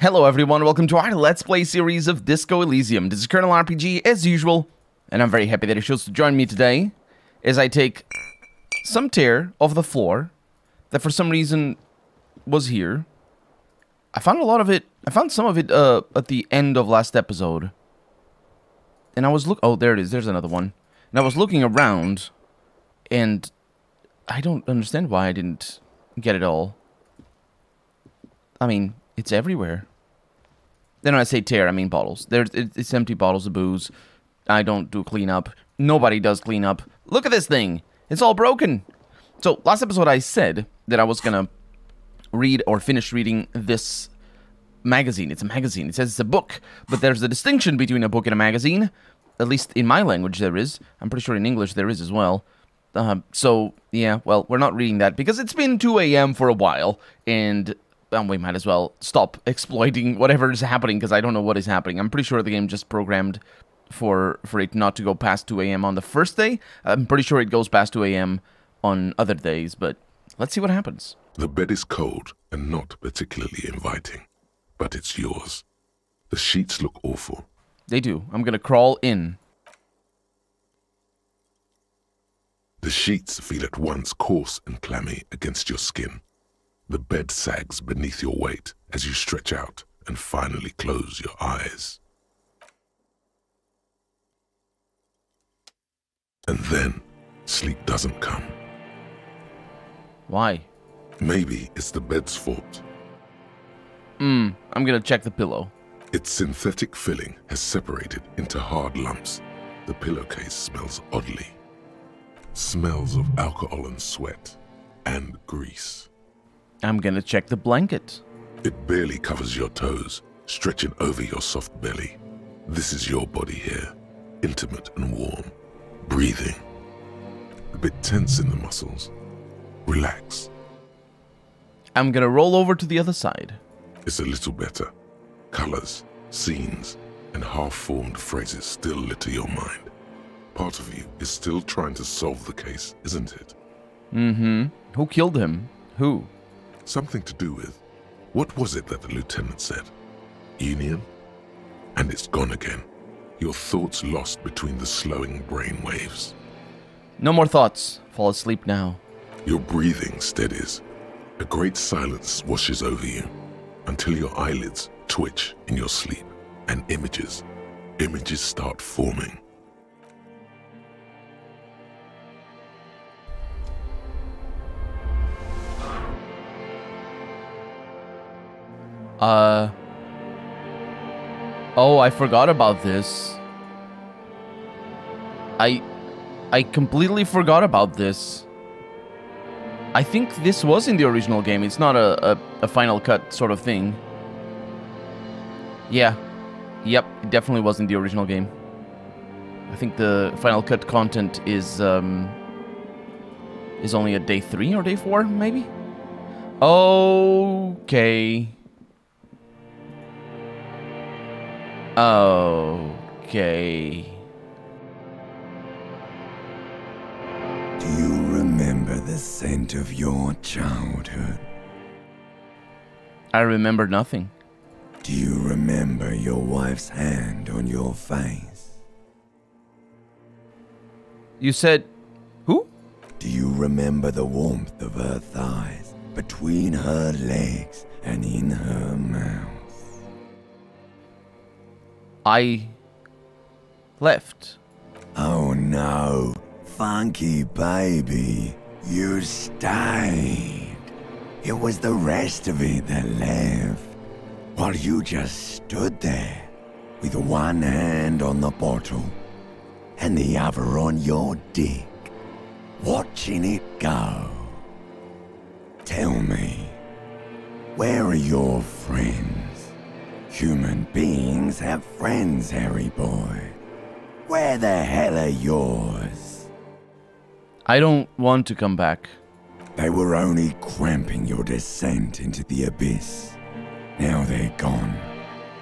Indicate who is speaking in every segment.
Speaker 1: Hello everyone, welcome to our Let's Play series of Disco Elysium. This is Colonel RPG as usual, and I'm very happy that you chose to join me today as I take some tear off the floor that for some reason was here. I found a lot of it, I found some of it at the end of last episode. And I was oh there it is, there's another one. And I was looking around and I don't understand why I didn't get it all. I mean, it's everywhere. Then when I say tear, I mean bottles. It's empty bottles of booze. I don't do cleanup. Nobody does cleanup. Look at this thing. It's all broken. So, last episode I said that I was gonna read or finish reading this magazine. It's a magazine. It says it's a book, but there's a distinction between a book and a magazine. At least in my language there is. I'm pretty sure in English there is as well. So, yeah, well, we're not reading that because it's been 2 a.m. for a while, and we might as well stop exploiting whatever is happening, because I don't know what is happening. I'm pretty sure the game just programmed for it not to go past 2 a.m. on the first day. I'm pretty sure it goes past 2 a.m. on other days, but let's see what happens.
Speaker 2: The bed is cold and not particularly inviting, but it's yours. The sheets look awful.
Speaker 1: They do. I'm gonna crawl in.
Speaker 2: The sheets feel at once coarse and clammy against your skin. The bed sags beneath your weight as you stretch out and finally close your eyes. And then, sleep doesn't come.
Speaker 1: Why?
Speaker 2: Maybe it's the bed's fault.
Speaker 1: I'm gonna check the pillow.
Speaker 2: Its synthetic filling has separated into hard lumps. The pillowcase smells oddly. Smells of alcohol and sweat and grease.
Speaker 1: I'm gonna check the blanket.
Speaker 2: It barely covers your toes, stretching over your soft belly. This is your body here, intimate and warm, breathing. A bit tense in the muscles. Relax.
Speaker 1: I'm gonna roll over to the other side.
Speaker 2: It's a little better. Colors, scenes, and half-formed phrases still litter your mind. Part of you is still trying to solve the case, isn't it?
Speaker 1: Who killed him? Who?
Speaker 2: Something to do with, what was it that the lieutenant said? Union? And it's gone again. Your thoughts lost between the slowing brain waves.
Speaker 1: No more thoughts. Fall asleep now.
Speaker 2: Your breathing steadies. A great silence washes over you until your eyelids twitch in your sleep and images start forming.
Speaker 1: Oh, I forgot about this. I completely forgot about this. I think this was in the original game. It's not a final cut sort of thing. Yeah. Yep, it definitely was in the original game. I think the final cut content is only at day 3 or day 4, maybe? Okay. Okay.
Speaker 3: Do you remember the scent of your childhood?
Speaker 1: I remember nothing.
Speaker 3: Do you remember your wife's hand on your face?
Speaker 1: You said... who?
Speaker 3: Do you remember the warmth of her thighs between her legs and in her mouth?
Speaker 1: I... left.
Speaker 3: Oh no, funky baby, you stayed. It was the rest of it that left, while you just stood there with one hand on the bottle and the other on your dick, watching it go. Tell me, where are your friends? Human beings have friends, Harry boy. Where the hell are yours?
Speaker 1: I don't want to come back.
Speaker 3: They were only cramping your descent into the abyss. Now they're gone.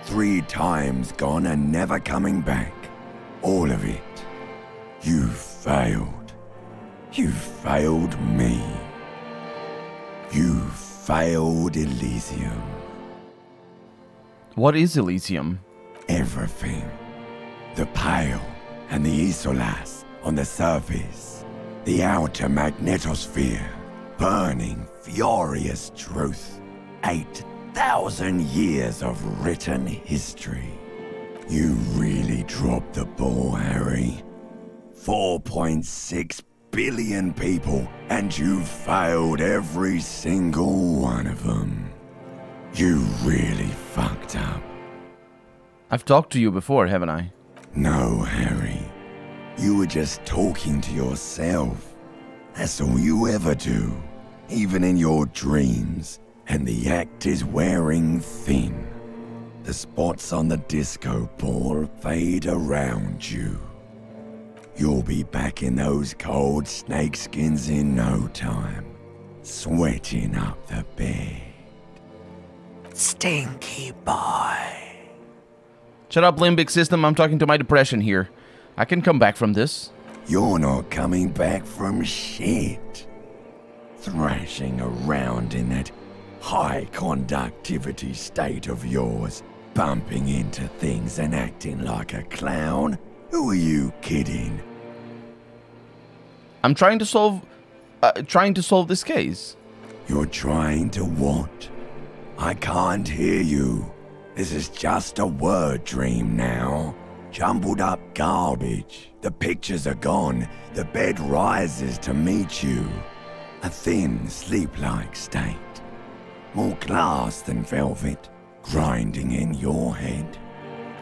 Speaker 3: 3 times gone and never coming back. All of it. You failed. You failed me. You failed Elysium.
Speaker 1: What is Elysium?
Speaker 3: Everything. The pale and the isolas on the surface. The outer magnetosphere. Burning, furious truth. 8,000 years of written history. You really dropped the ball, Harry. 4.6 billion people, and you failed every single one of them. You really fucked up.
Speaker 1: I've talked to you before, haven't I?
Speaker 3: No, Harry. You were just talking to yourself. That's all you ever do, even in your dreams. And the act is wearing thin. The spots on the disco ball fade around you. You'll be back in those cold snakeskins in no time, sweating up the bed. Stinky boy.
Speaker 1: Shut up, limbic system. I'm talking to my depression here. I can come back from this.
Speaker 3: You're not coming back from shit. Thrashing around in that high conductivity state of yours, bumping into things and acting like a clown? Who are you kidding?
Speaker 1: I'm trying to solve this case.
Speaker 3: You're trying to what? I can't hear you. This is just a word dream now. Jumbled up garbage. The pictures are gone. The bed rises to meet you. A thin, sleep-like state. More glass than velvet, grinding in your head.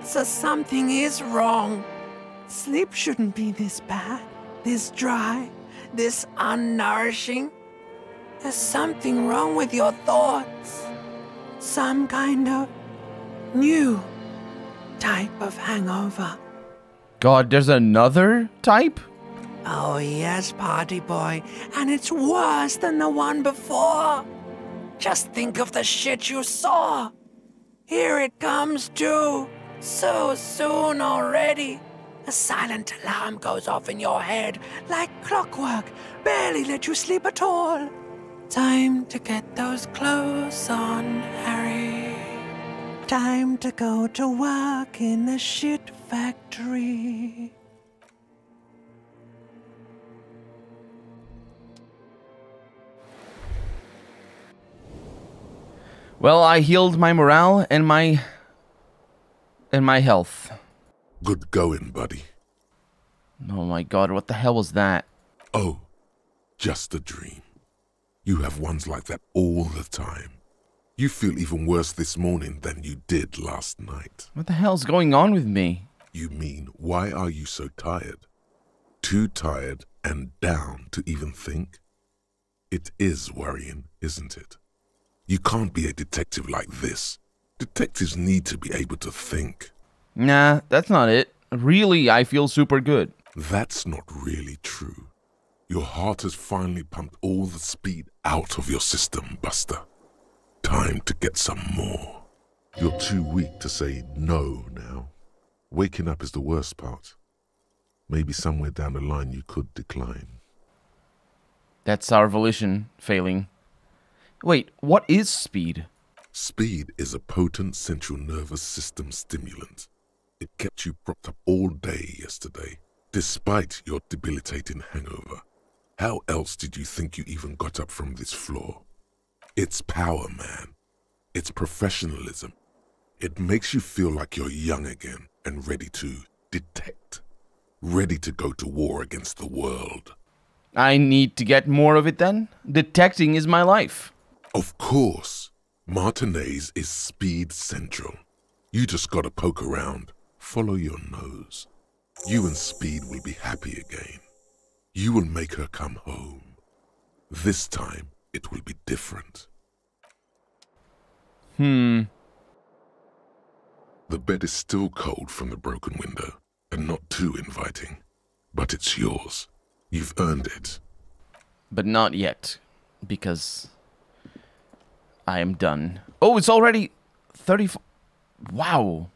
Speaker 4: So something is wrong. Sleep shouldn't be this bad, this dry, this unnourishing. There's something wrong with your thoughts. Some kind of new type of hangover.
Speaker 1: God, there's another type?
Speaker 4: Oh yes, party boy, and it's worse than the one before. Just think of the shit you saw. Here it comes too. So soon already. A silent alarm goes off in your head like clockwork. Barely let you sleep at all. Time to get those clothes on, Harry. Time to go to work in the shit factory.
Speaker 1: Well, I healed my morale and my health.
Speaker 2: Good going, buddy.
Speaker 1: Oh my god, what the hell was that?
Speaker 2: Oh, just a dream. You have ones like that all the time. You feel even worse this morning than you did last night.
Speaker 1: What the hell's going on with me?
Speaker 2: You mean, why are you so tired? Too tired and down to even think? It is worrying, isn't it? You can't be a detective like this. Detectives need to be able to think.
Speaker 1: Nah, that's not it. Really, I feel super good.
Speaker 2: That's not really true. Your heart has finally pumped all the speed out of your system, Buster. Time to get some more. You're too weak to say no now. Waking up is the worst part. Maybe somewhere down the line you could decline.
Speaker 1: That's our volition failing. Wait, what is speed?
Speaker 2: Speed is a potent central nervous system stimulant. It kept you propped up all day yesterday, despite your debilitating hangover. How else did you think you even got up from this floor? It's power, man. It's professionalism. It makes you feel like you're young again and ready to detect. Ready to go to war against the world.
Speaker 1: I need to get more of it then? Detecting is my life.
Speaker 2: Of course. Martinez is speed central. You just gotta poke around. Follow your nose. You and Speed will be happy again. You will make her come home. This time, it will be different. The bed is still cold from the broken window, and not too inviting. But it's yours. You've earned it.
Speaker 1: But not yet, because I am done. Oh, it's already 34. Wow.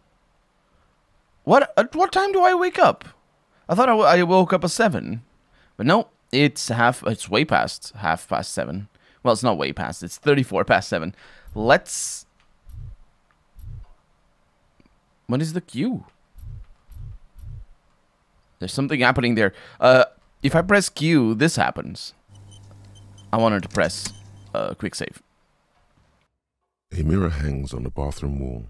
Speaker 1: At what time do I wake up? I thought I woke up at 7. But no, it's way past 7. Well, it's not way past. It's 34 past 7. Let's What is the Q? There's something happening there. If I press Q, this happens. I wanted to press quick save.
Speaker 2: A mirror hangs on the bathroom wall.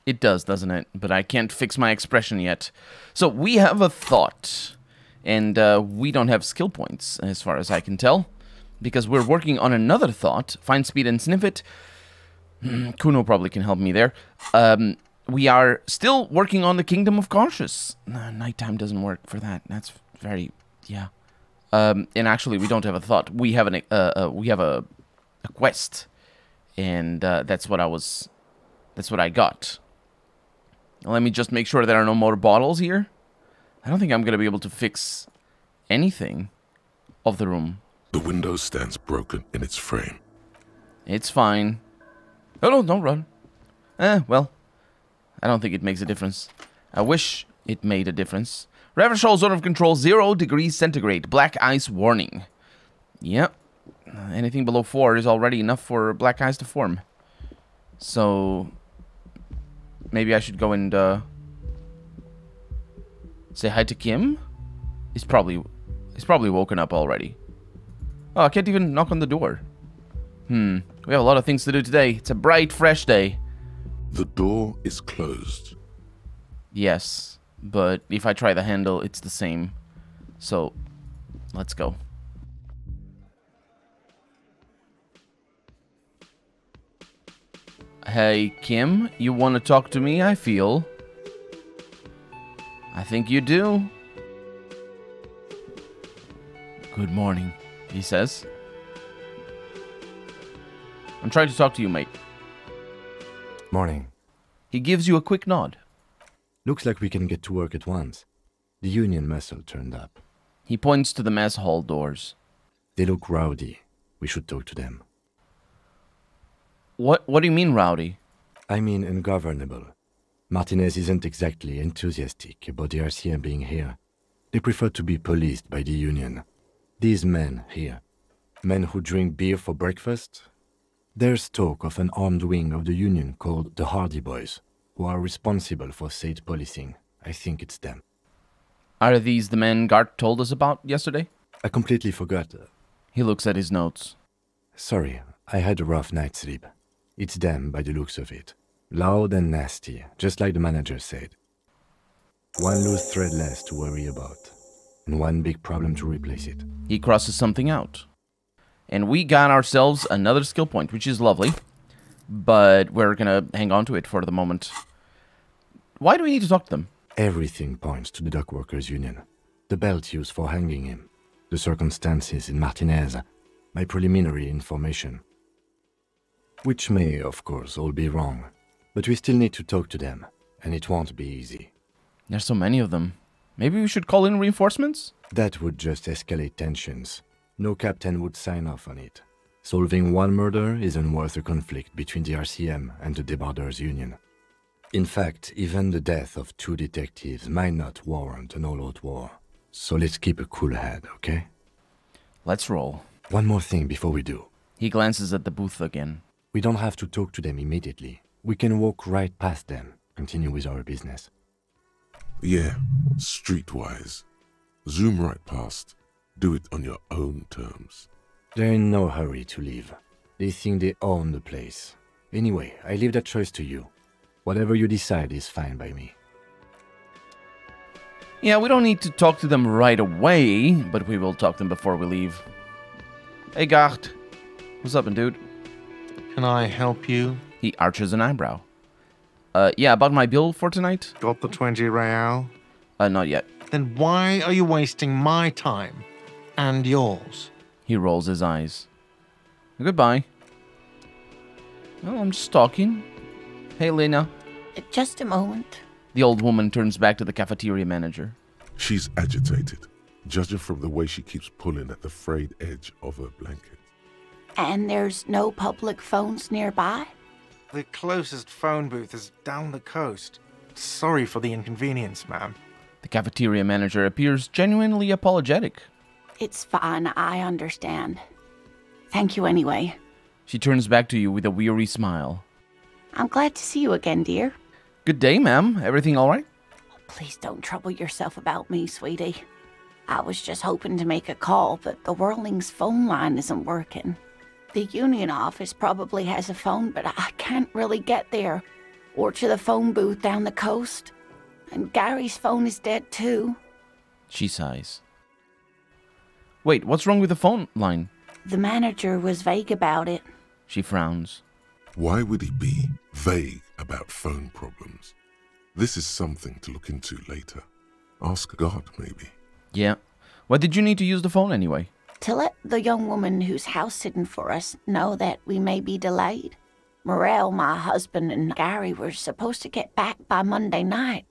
Speaker 1: It does, doesn't it? But I can't fix my expression yet. So we have a thought. And we don't have skill points, as far as I can tell. Because we're working on another thought. Find speed and sniff it. Kuno probably can help me there. We are still working on the Kingdom of Cautious. Nighttime doesn't work for that. That's very... yeah. And actually, we don't have a thought. We have a quest. And that's what I got. Let me just make sure there are no more bottles here. I don't think I'm going to be able to fix anything of the room.
Speaker 2: The window stands broken in its frame.
Speaker 1: It's fine. Oh, no, don't run. Well, I don't think it makes a difference. I wish it made a difference. Reversal zone of control, 0 degrees centigrade. Black ice warning. Yep. Anything below 4 is already enough for black ice to form. So... maybe I should go and say hi to Kim? He's probably woken up already. Oh, I can't even knock on the door. We have a lot of things to do today. It's a bright, fresh day.
Speaker 2: The door is closed.
Speaker 1: Yes, but if I try the handle, it's the same. So, let's go. Hey, Kim, you want to talk to me, I feel? I think you do. Good morning, he says. I'm trying to talk to you, mate.
Speaker 5: Morning.
Speaker 1: He gives you a quick nod.
Speaker 5: Looks like we can get to work at once. The Union muscle turned up.
Speaker 1: He points to the mess hall doors.
Speaker 5: They look rowdy. We should talk to them.
Speaker 1: What do you mean, rowdy?
Speaker 5: I mean ungovernable. Martinez isn't exactly enthusiastic about the RCM being here. They prefer to be policed by the Union. These men here, men who drink beer for breakfast, there's talk of an armed wing of the Union called the Hardy Boys, who are responsible for state policing. I think it's them.
Speaker 1: Are these the men Gart told us about yesterday?
Speaker 5: I completely forgot.
Speaker 1: He looks at his notes.
Speaker 5: Sorry, I had a rough night's sleep. It's them by the looks of it. Loud and nasty, just like the manager said. One loose thread less to worry about, and one big problem to replace it.
Speaker 1: He crosses something out. And we got ourselves another skill point, which is lovely. But we're gonna hang on to it for the moment. Why do we need to talk to them?
Speaker 5: Everything points to the dock workers' union. The belt used for hanging him. The circumstances in Martinez. My preliminary information. Which may, of course, all be wrong. But we still need to talk to them. And it won't be easy.
Speaker 1: There's so many of them. Maybe we should call in reinforcements?
Speaker 5: That would just escalate tensions. No captain would sign off on it. Solving one murder isn't worth a conflict between the RCM and the Debarders' Union. In fact, even the death of 2 detectives might not warrant an all-out war. So let's keep a cool head, okay?
Speaker 1: Let's roll.
Speaker 5: One more thing before we do.
Speaker 1: He glances at the booth again.
Speaker 5: We don't have to talk to them immediately. We can walk right past them, continue with our business.
Speaker 2: Yeah, streetwise. Zoom right past. Do it on your own terms.
Speaker 5: They're in no hurry to leave. They think they own the place. Anyway, I leave that choice to you. Whatever you decide is fine by me.
Speaker 1: Yeah, we don't need to talk to them right away, but we will talk to them before we leave. Hey, Gart. What's up, dude?
Speaker 6: Can I help you?
Speaker 1: He arches an eyebrow. Yeah, about my bill for tonight?
Speaker 6: Got the 20 real?
Speaker 1: Not yet.
Speaker 6: Then why are you wasting my time and yours?
Speaker 1: He rolls his eyes. Goodbye. Well, I'm just talking. Hey, Lena.
Speaker 7: Just a moment.
Speaker 1: The old woman turns back to the cafeteria manager.
Speaker 2: She's agitated, judging from the way she keeps pulling at the frayed edge of her blanket.
Speaker 7: And there's no public phones nearby?
Speaker 6: The closest phone booth is down the coast. Sorry for the inconvenience, ma'am.
Speaker 1: The cafeteria manager appears genuinely apologetic.
Speaker 7: It's fine, I understand. Thank you anyway.
Speaker 1: She turns back to you with a weary smile.
Speaker 7: I'm glad to see you again, dear.
Speaker 1: Good day, ma'am. Everything all right?
Speaker 7: Please don't trouble yourself about me, sweetie. I was just hoping to make a call, but the Whirling's phone line isn't working. The union office probably has a phone, but I can't really get there. Or to the phone booth down the coast. And Gary's phone is dead too.
Speaker 1: She sighs. Wait, what's wrong with the phone line?
Speaker 7: The manager was vague about it.
Speaker 1: She frowns.
Speaker 2: Why would he be vague about phone problems? This is something to look into later. Ask God, maybe.
Speaker 1: Yeah. Why did you need to use the phone anyway?
Speaker 7: To let the young woman who's house-sitting for us know that we may be delayed. Morel, my husband, and Gary were supposed to get back by Monday night,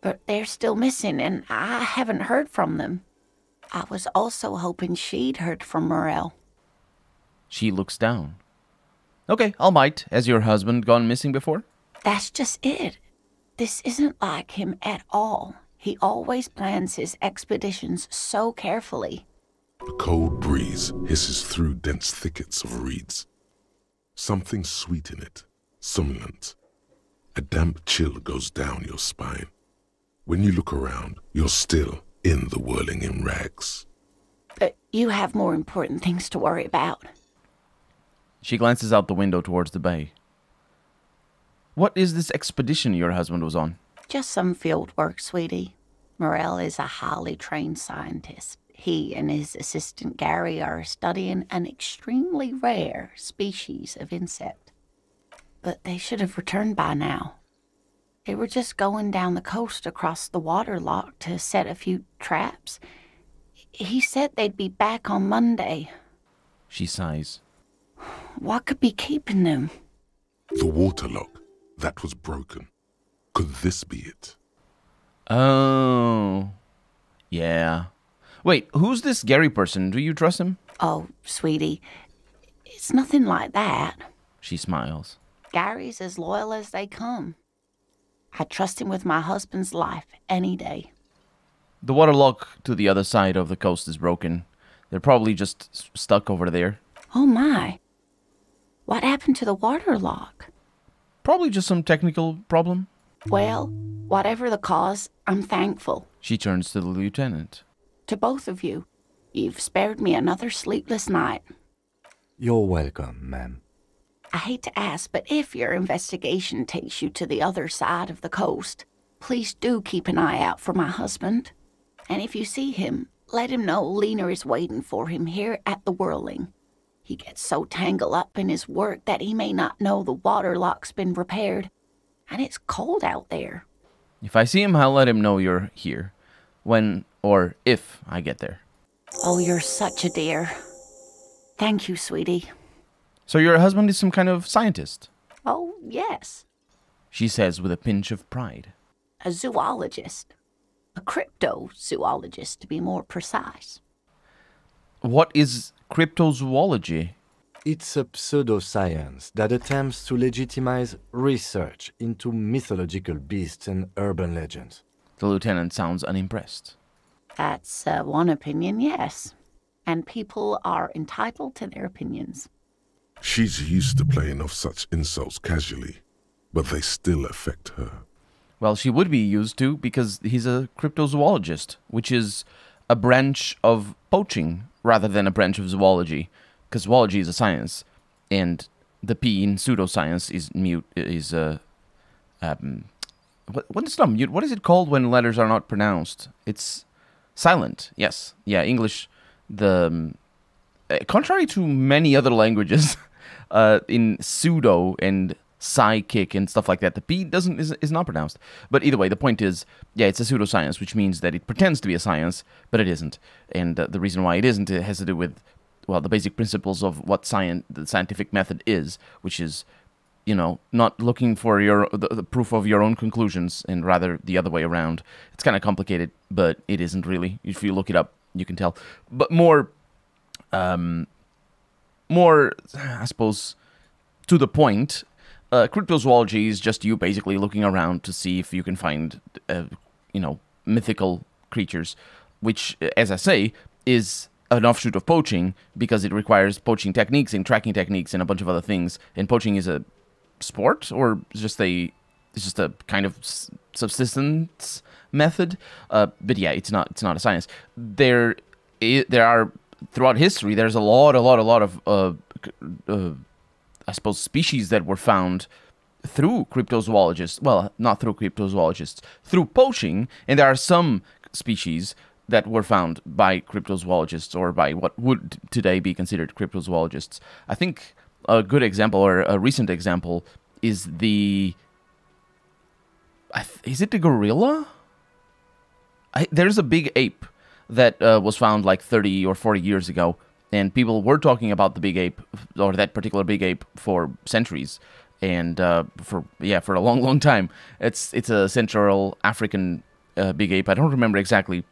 Speaker 7: but they're still missing, and I haven't heard from them. I was also hoping she'd heard from Morel.
Speaker 1: She looks down. Okay, I'll bite. Has your husband gone missing before?
Speaker 7: That's just it. This isn't like him at all. He always plans his expeditions so carefully.
Speaker 2: A cold breeze hisses through dense thickets of reeds. Something sweet in it, somnolent. A damp chill goes down your spine. When you look around, you're still in the whirling in rags.
Speaker 7: But you have more important things to worry about.
Speaker 1: She glances out the window towards the bay. What is this expedition your husband was on?
Speaker 7: Just some field work, sweetie. Morel is a highly trained scientist. He and his assistant Gary are studying an extremely rare species of insect. But they should have returned by now. They were just going down the coast across the water lock to set a few traps. He said they'd be back on Monday.
Speaker 1: She sighs.
Speaker 7: What could be keeping them?
Speaker 2: The water lock, that was broken. Could this be it?
Speaker 1: Oh. Yeah. Wait, who's this Gary person? Do you trust him?
Speaker 7: Oh, sweetie, it's nothing like that.
Speaker 1: She smiles.
Speaker 7: Gary's as loyal as they come. I trust him with my husband's life any day.
Speaker 1: The water lock to the other side of the coast is broken. They're probably just stuck over there.
Speaker 7: Oh my. What happened to the water lock?
Speaker 1: Probably just some technical problem.
Speaker 7: Well, whatever the cause, I'm thankful.
Speaker 1: She turns to the lieutenant.
Speaker 7: To both of you, you've spared me another sleepless night.
Speaker 5: You're welcome, ma'am.
Speaker 7: I hate to ask, but if your investigation takes you to the other side of the coast, please do keep an eye out for my husband. And if you see him, let him know Lena is waiting for him here at the Whirling. He gets so tangled up in his work that he may not know the water lock's been repaired. And it's cold out there.
Speaker 1: If I see him, I'll let him know you're here. When or if I get there.
Speaker 7: Oh, you're such a dear. Thank you, sweetie.
Speaker 1: So your husband is some kind of scientist?
Speaker 7: Oh, yes.
Speaker 1: She says with a pinch of pride.
Speaker 7: A zoologist. A cryptozoologist, to be more precise.
Speaker 1: What is cryptozoology?
Speaker 5: It's a pseudoscience that attempts to legitimize research into mythological beasts and urban legends.
Speaker 1: The lieutenant sounds unimpressed.
Speaker 7: That's one opinion, yes. And people are entitled to their opinions.
Speaker 2: She's used to playing off such insults casually, but they still affect her.
Speaker 1: Well, she would be used to because he's a cryptozoologist, which is a branch of poaching rather than a branch of zoology. Because zoology is a science, and the P in pseudoscience is mute. What is not mute? What is it called when letters are not pronounced? It's silent. Yes, yeah. English, contrary to many other languages, in pseudo and psychic and stuff like that, the P is not pronounced. But either way, the point is, yeah, it's a pseudoscience, which means that it pretends to be a science, but it isn't. And the reason why it isn't, it has to do with, well, the basic principles of what the scientific method is, which is, you know, not looking for the proof of your own conclusions, and rather the other way around. It's kind of complicated, but it isn't really. If you look it up, you can tell. But more, I suppose, to the point, cryptozoology is just you basically looking around to see if you can find, mythical creatures, which, as I say, is an offshoot of poaching because it requires poaching techniques and tracking techniques and a bunch of other things. And poaching is a sport or just a it's just a kind of subsistence method. But yeah, it's not a science. There are throughout history. There's a lot of I suppose species that were found through cryptozoologists. Well, not through cryptozoologists, through poaching, and there are some species that were found by cryptozoologists or by what would today be considered cryptozoologists. I think a good example or a recent example is is it the gorilla? There's a big ape that was found like 30 or 40 years ago, and people were talking about the big ape, or that particular big ape, for centuries, and for a long time. It's a Central African big ape. I don't remember exactly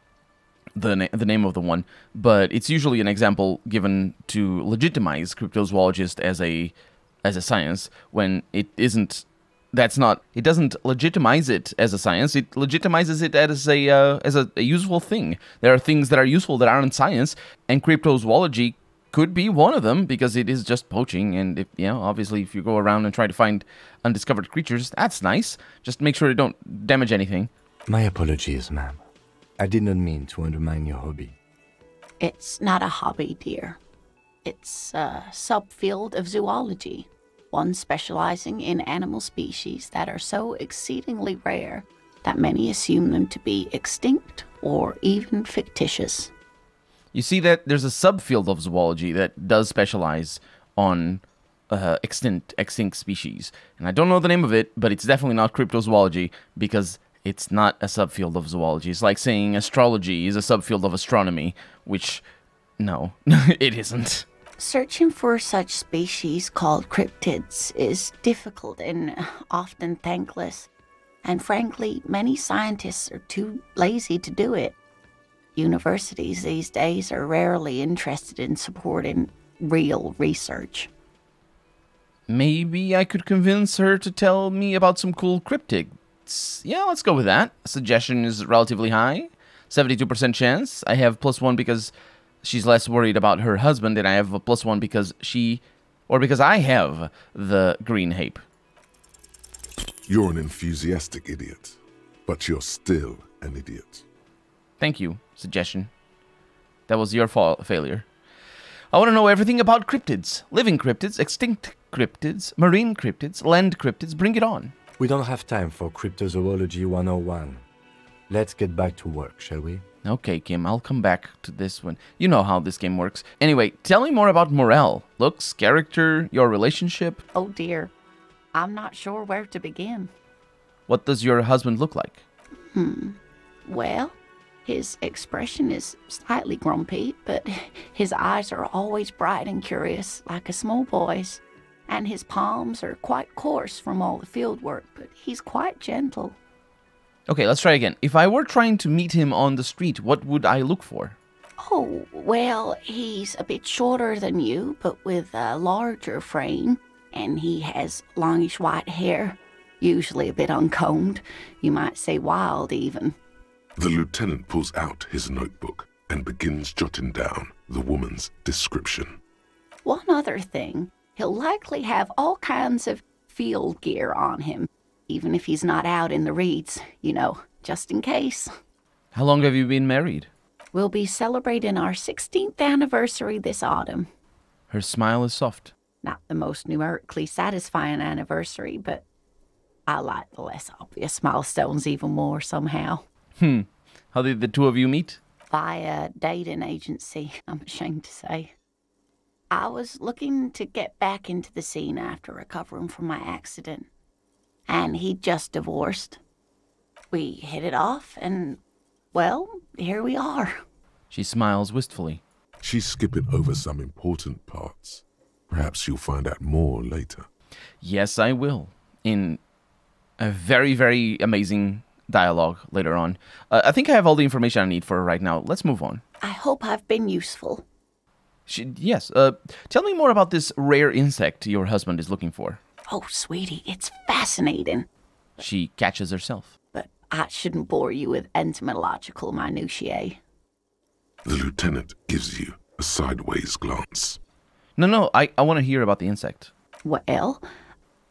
Speaker 1: the name of the one, but it's usually an example given to legitimize cryptozoologist as a science when it isn't. It doesn't legitimize it as a science. It legitimizes it as a useful thing. There are things that are useful that aren't science, and cryptozoology could be one of them because it is just poaching. And obviously, if you go around and try to find undiscovered creatures, that's nice. Just make sure you don't damage anything.
Speaker 5: My apologies, ma'am. I did not mean to undermine your hobby.
Speaker 7: It's not a hobby, dear. It's a subfield of zoology. One specializing in animal species that are so exceedingly rare that many assume them to be extinct or even fictitious.
Speaker 1: You see that there's a subfield of zoology that does specialize on extinct species. And I don't know the name of it, but it's definitely not cryptozoology because it's not a subfield of zoology. It's like saying astrology is a subfield of astronomy, which, no, it isn't.
Speaker 7: Searching for such species called cryptids is difficult and often thankless, and frankly, many scientists are too lazy to do it. Universities these days are rarely interested in supporting real research.
Speaker 1: Maybe I could convince her to tell me about some cool cryptids. Yeah, let's go with that. Suggestion is relatively high. 72% chance. I have +1 because she's less worried about her husband, and I have a +1 because I have the green ape.
Speaker 2: You're an enthusiastic idiot, but you're still an idiot.
Speaker 1: Thank you, suggestion. That was your failure. I want to know everything about cryptids. Living cryptids, extinct cryptids, marine cryptids, land cryptids. Bring it on.
Speaker 5: We don't have time for Cryptozoology 101. Let's get back to work, shall we?
Speaker 1: Okay, Kim, I'll come back to this one. You know how this game works. Anyway, tell me more about Morel. Looks, character, your relationship.
Speaker 7: Oh dear, I'm not sure where to begin.
Speaker 1: What does your husband look like?
Speaker 7: Well, his expression is slightly grumpy, but his eyes are always bright and curious, like a small boy's. And his palms are quite coarse from all the field work, but he's quite gentle.
Speaker 1: Okay, let's try again. If I were trying to meet him on the street, what would I look for?
Speaker 7: Oh, well, he's a bit shorter than you, but with a larger frame, and he has longish white hair, usually a bit uncombed. You might say wild, even.
Speaker 2: The lieutenant pulls out his notebook and begins jotting down the woman's description.
Speaker 7: One other thing, he'll likely have all kinds of field gear on him, even if he's not out in the reeds, just in case.
Speaker 1: How long have you been married?
Speaker 7: We'll be celebrating our 16th anniversary this autumn.
Speaker 1: Her smile is soft.
Speaker 7: Not the most numerically satisfying anniversary, but I like the less obvious milestones even more somehow.
Speaker 1: How did the two of you meet?
Speaker 7: Via dating agency, I'm ashamed to say. I was looking to get back into the scene after recovering from my accident, and he'd just divorced. We hit it off, and, well, here we are.
Speaker 1: She smiles wistfully.
Speaker 2: She's skipping over some important parts. Perhaps you'll find out more later.
Speaker 1: Yes, I will. In a very, very amazing dialogue later on. I think I have all the information I need for her right now. Let's move on.
Speaker 7: I hope I've been useful.
Speaker 1: Yes. Tell me more about this rare insect your husband is looking for.
Speaker 7: Oh, sweetie, it's fascinating.
Speaker 1: She catches herself.
Speaker 7: But I shouldn't bore you with entomological minutiae.
Speaker 2: The lieutenant gives you a sideways glance.
Speaker 1: No, I want to hear about the insect.
Speaker 7: Well,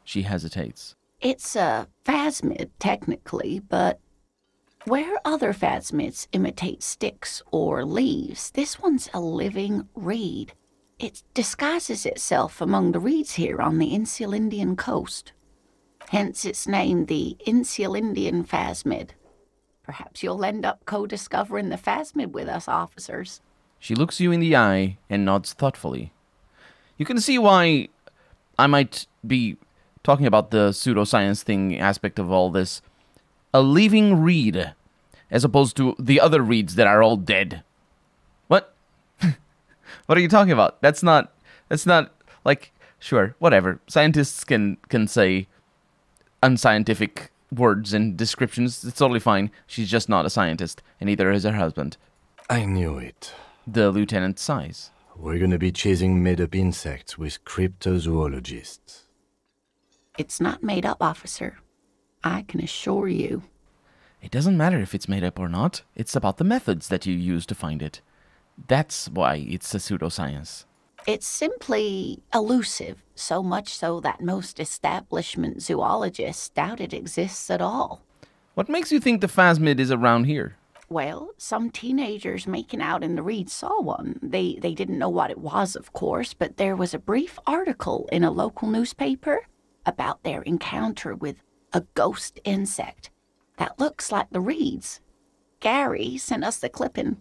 Speaker 1: She hesitates.
Speaker 7: It's a phasmid, technically, but where other phasmids imitate sticks or leaves, this one's a living reed. It disguises itself among the reeds here on the Insulindian coast. Hence its name, the Insulindian phasmid. Perhaps you'll end up co-discovering the phasmid with us, officers.
Speaker 1: She looks you in the eye and nods thoughtfully. You can see why I might be talking about the pseudoscience thing aspect of all this. A living reed, as opposed to the other reeds that are all dead. What? What are you talking about? That's not, like, sure, whatever. Scientists can say unscientific words and descriptions. It's totally fine. She's just not a scientist, and neither is her husband.
Speaker 5: I knew it.
Speaker 1: The lieutenant sighs.
Speaker 5: We're gonna be chasing made-up insects with cryptozoologists.
Speaker 7: It's not made up, officer. I can assure you.
Speaker 1: It doesn't matter if it's made up or not. It's about the methods that you use to find it. That's why it's a pseudoscience.
Speaker 7: It's simply elusive, so much so that most establishment zoologists doubt it exists at all.
Speaker 1: What makes you think the phasmid is around here?
Speaker 7: Well, some teenagers making out in the reeds saw one. They didn't know what it was, of course, but there was a brief article in a local newspaper about their encounter with a ghost insect that looks like the reeds. Gary sent us the clipping.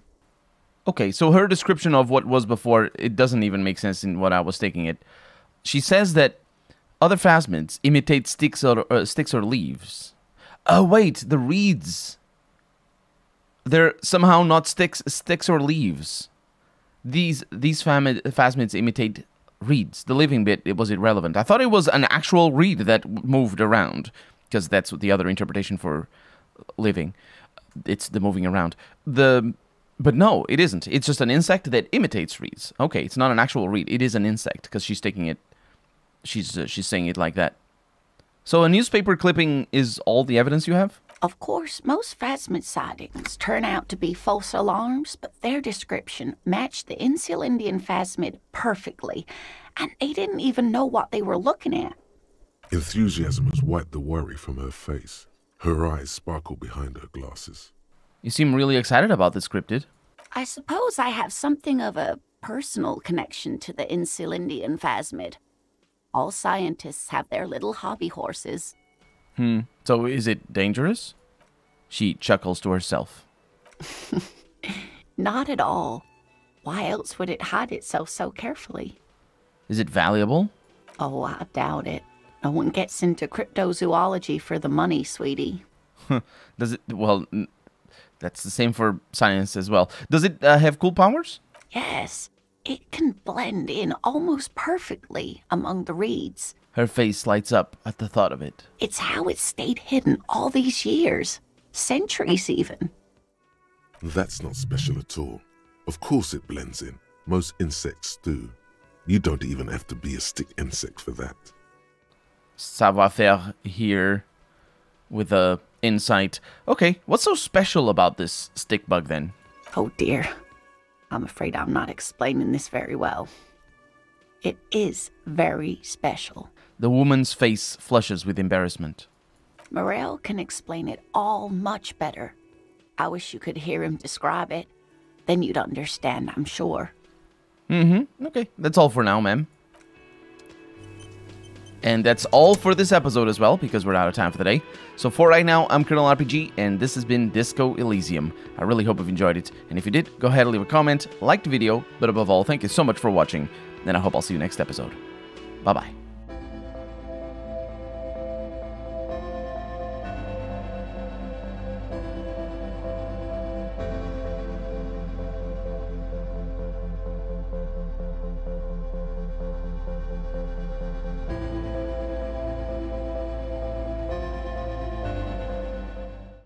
Speaker 1: Okay, so her description of what was before, it doesn't even make sense in what I was taking it. She says that other phasmids imitate sticks or leaves. Oh, wait, the reeds. They're somehow not sticks or leaves. These phasmids imitate reeds. The living bit, it was irrelevant. I thought it was an actual reed that moved around, because that's what the other interpretation for living. It's the moving around. But no, it isn't. It's just an insect that imitates reeds. Okay, it's not an actual reed. It is an insect, because she's taking it. She's saying it like that. So a newspaper clipping is all the evidence you have?
Speaker 7: Of course, most phasmid sightings turn out to be false alarms, but their description matched the Insulindian phasmid perfectly, and they didn't even know what they were looking at.
Speaker 2: Enthusiasm has wiped the worry from her face. Her eyes sparkle behind her glasses.
Speaker 1: You seem really excited about this cryptid.
Speaker 7: I suppose I have something of a personal connection to the Insulindian phasmid. All scientists have their little hobby horses.
Speaker 1: So is it dangerous? She chuckles to herself.
Speaker 7: Not at all. Why else would it hide itself so carefully?
Speaker 1: Is it valuable?
Speaker 7: Oh, I doubt it. No one gets into cryptozoology for the money, sweetie.
Speaker 1: Does it? Well, that's the same for science as well. Does it have cool powers?
Speaker 7: Yes. It can blend in almost perfectly among the reeds.
Speaker 1: Her face lights up at the thought of it.
Speaker 7: It's how it stayed hidden all these years. Centuries, even.
Speaker 2: That's not special at all. Of course it blends in. Most insects do. You don't even have to be a stick insect for that.
Speaker 1: Savoir-faire here with a insight. Okay, what's so special about this stick bug then?
Speaker 7: Oh dear. I'm afraid I'm not explaining this very well. It is very special.
Speaker 1: The woman's face flushes with embarrassment.
Speaker 7: Morel can explain it all much better. I wish you could hear him describe it. Then you'd understand, I'm sure.
Speaker 1: Okay, that's all for now, ma'am. And that's all for this episode as well, because we're out of time for the day. So for right now, I'm Colonel RPG, and this has been Disco Elysium. I really hope you've enjoyed it, and if you did, go ahead and leave a comment, like the video, but above all, thank you so much for watching, and I hope I'll see you next episode. Bye-bye.